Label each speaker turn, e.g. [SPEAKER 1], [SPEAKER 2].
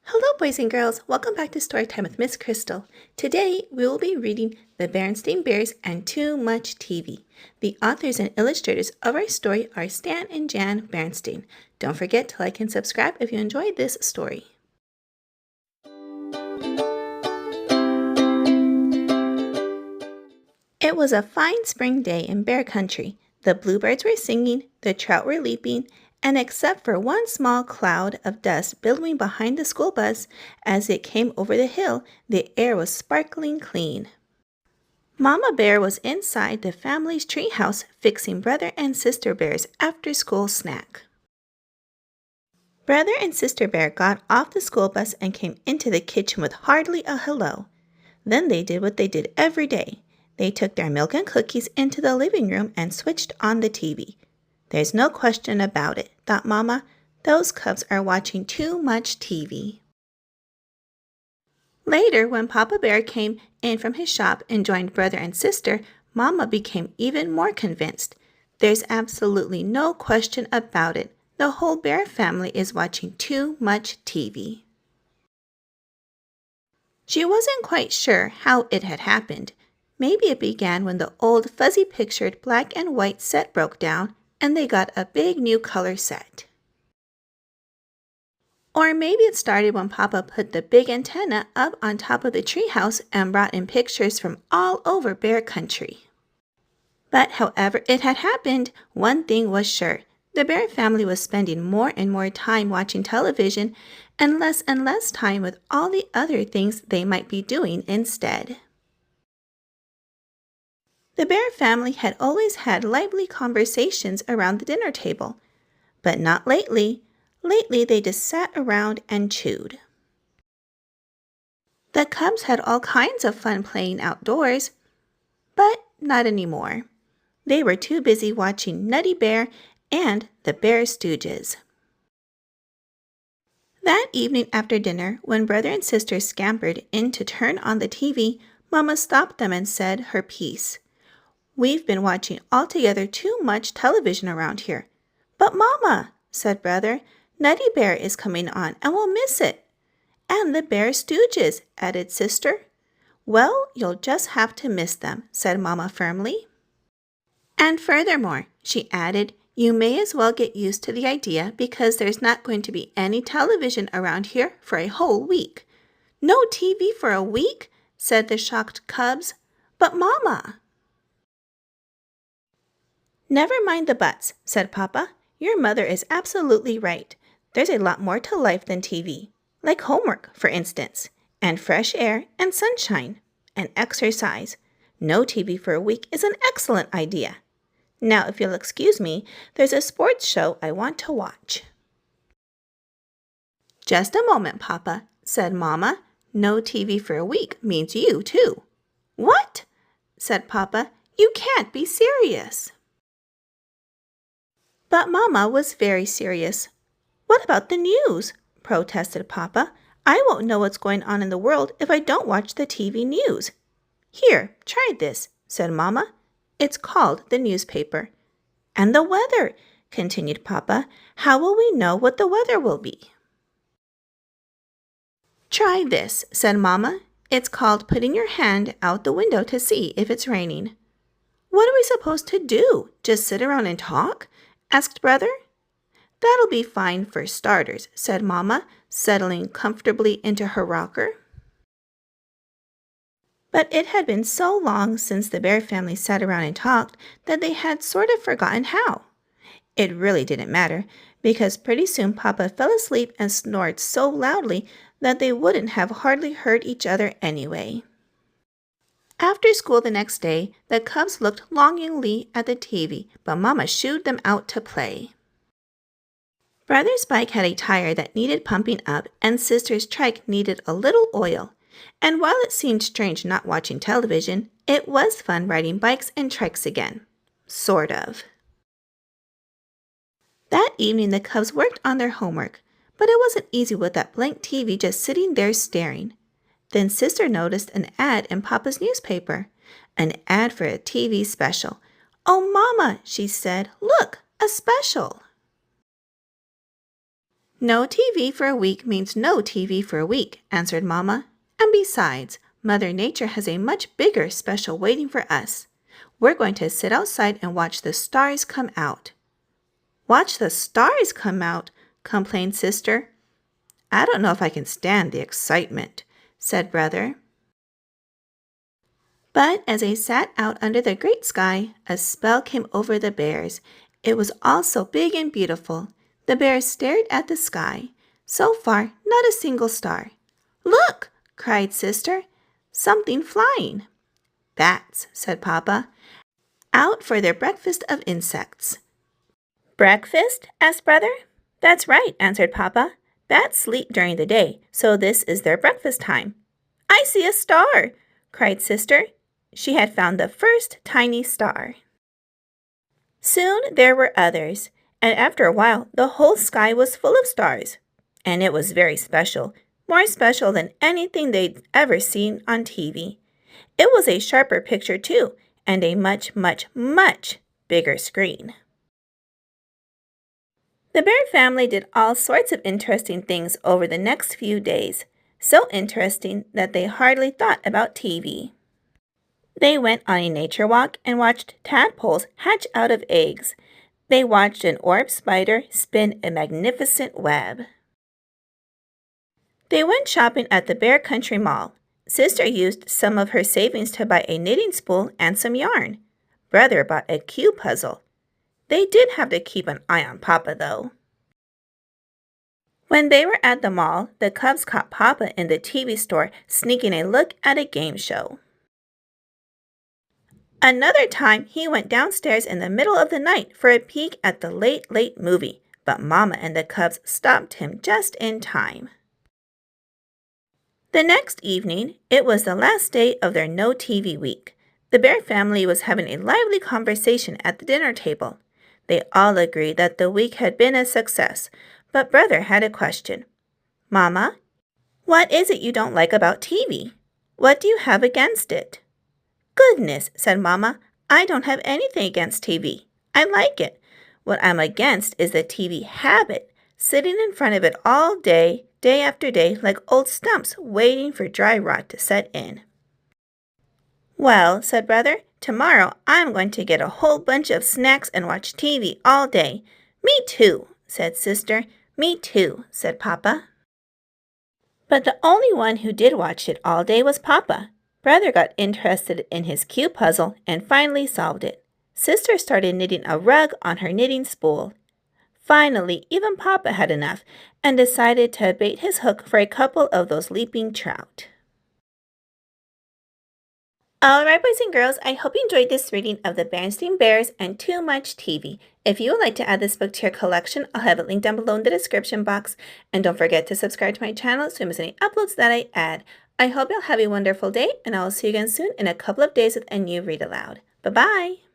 [SPEAKER 1] Hello, boys and girls. Welcome back to Storytime with Miss Crystal. Today, we will be reading The Berenstain Bears and Too Much TV. The authors and illustrators of our story are Stan and Jan Berenstain. Don't forget to like and subscribe if you enjoyed this story. It was a fine spring day in Bear Country. The bluebirds were singing, the trout were leaping, and except for one small cloud of dust billowing behind the school bus as it came over the hill, the air was sparkling clean. Mama Bear was inside the family's treehouse fixing Brother and Sister Bear's after-school snack. Brother and Sister Bear got off the school bus and came into the kitchen with hardly a hello. Then they did what they did every day. They took their milk and cookies into the living room and switched on the TV. There's no question about it, thought Mama. Those cubs are watching too much TV. Later, when Papa Bear came in from his shop and joined Brother and Sister, Mama became even more convinced. There's absolutely no question about it. The whole Bear family is watching too much TV. She wasn't quite sure how it had happened. Maybe it began when the old fuzzy-pictured black and white set broke down and they got a big new color set. Or maybe it started when Papa put the big antenna up on top of the treehouse and brought in pictures from all over Bear Country. But however it had happened, one thing was sure. The Bear family was spending more and more time watching television and less time with all the other things they might be doing instead. The Bear family had always had lively conversations around the dinner table, but not lately. Lately, they just sat around and chewed. The cubs had all kinds of fun playing outdoors, but not anymore. They were too busy watching Nutty Bear and the Bear Stooges. That evening after dinner, when Brother and Sister scampered in to turn on the TV, Mama stopped them and said her piece. "We've been watching altogether too much television around here." "But Mama," said Brother, "Nutty Bear is coming on and we'll miss it." "And the Bear Stooges," added Sister. "Well, you'll just have to miss them," said Mama firmly. "And furthermore," she added, "you may as well get used to the idea because there's not going to be any television around here for a whole week." "No TV for a week?" said the shocked cubs. "But Mama." "Never mind the buts," said Papa. "Your mother is absolutely right. There's a lot more to life than TV, like homework, for instance, and fresh air and sunshine, and exercise. No TV for a week is an excellent idea. Now, if you'll excuse me, there's a sports show I want to watch." "Just a moment, Papa," said Mama. "No TV for a week means you, too." "What?" said Papa. "You can't be serious." But Mama was very serious. "What about the news?" protested Papa. "I won't know what's going on in the world if I don't watch the TV news." "Here, try this," said Mama. "It's called the newspaper." "And the weather," continued Papa. "How will we know what the weather will be?" "Try this," said Mama. "It's called putting your hand out the window to see if it's raining." "What are we supposed to do? Just sit around and talk?" asked Brother. "That'll be fine for starters," said Mama, settling comfortably into her rocker. But it had been so long since the Bear family sat around and talked that they had sort of forgotten how. It really didn't matter, because pretty soon Papa fell asleep and snored so loudly that they wouldn't have hardly heard each other anyway. After school the next day, the cubs looked longingly at the TV, but Mama shooed them out to play. Brother's bike had a tire that needed pumping up, and Sister's trike needed a little oil. And while it seemed strange not watching television, it was fun riding bikes and trikes again. Sort of. That evening, the cubs worked on their homework, but it wasn't easy with that blank TV just sitting there staring. Then Sister noticed an ad in Papa's newspaper, an ad for a TV special. "Oh, Mama," she said, "look, a special." No TV for a week means no TV for a week, answered Mama. And besides, Mother Nature has a much bigger special waiting for us. We're going to sit outside and watch the stars come out. Watch the stars come out, complained Sister. I don't know if I can stand the excitement, said Brother. But as they sat out under the great sky, a spell came over the bears. It was all so big and beautiful. The bears stared at the sky. So far, not a single star. Look, cried Sister, something flying. Bats, said Papa, out for their breakfast of insects. Breakfast? asked Brother. That's right, answered Papa. Bats sleep during the day, so this is their breakfast time. I see a star, cried Sister. She had found the first tiny star. Soon there were others, and after a while the whole sky was full of stars. And it was very special, more special than anything they'd ever seen on TV. It was a sharper picture too, and a much, much, much bigger screen. The bear family did all sorts of interesting things over the next few days, so interesting that they hardly thought about TV. They went on a nature walk and watched tadpoles hatch out of eggs. They watched an orb spider spin a magnificent web. They went shopping at the Bear Country Mall. Sister used some of her savings to buy a knitting spool and some yarn. Brother bought a cue puzzle. They did have to keep an eye on Papa, though. When they were at the mall, the Cubs caught Papa in the TV store sneaking a look at a game show. Another time, he went downstairs in the middle of the night for a peek at the late, late movie, but Mama and the Cubs stopped him just in time. The next evening, it was the last day of their no TV week. The Bear family was having a lively conversation at the dinner table. They all agreed that the week had been a success, but Brother had a question. Mama, what is it you don't like about TV? What do you have against it? Goodness, said Mama, I don't have anything against TV. I like it. What I'm against is the TV habit, sitting in front of it all day, day after day, like old stumps waiting for dry rot to set in. Well, said Brother, tomorrow I'm going to get a whole bunch of snacks and watch TV all day. Me too, said Sister. Me too, said Papa. But the only one who did watch it all day was Papa. Brother got interested in his cue puzzle and finally solved it. Sister started knitting a rug on her knitting spool. Finally, even Papa had enough and decided to bait his hook for a couple of those leaping trout. Alright, boys and girls, I hope you enjoyed this reading of the Berenstain Bears and Too Much TV. If you would like to add this book to your collection, I'll have it linked down below in the description box. And don't forget to subscribe to my channel so you don't miss any uploads that I add. I hope you'll have a wonderful day, and I will see you again soon in a couple of days with a new read aloud. Bye-bye!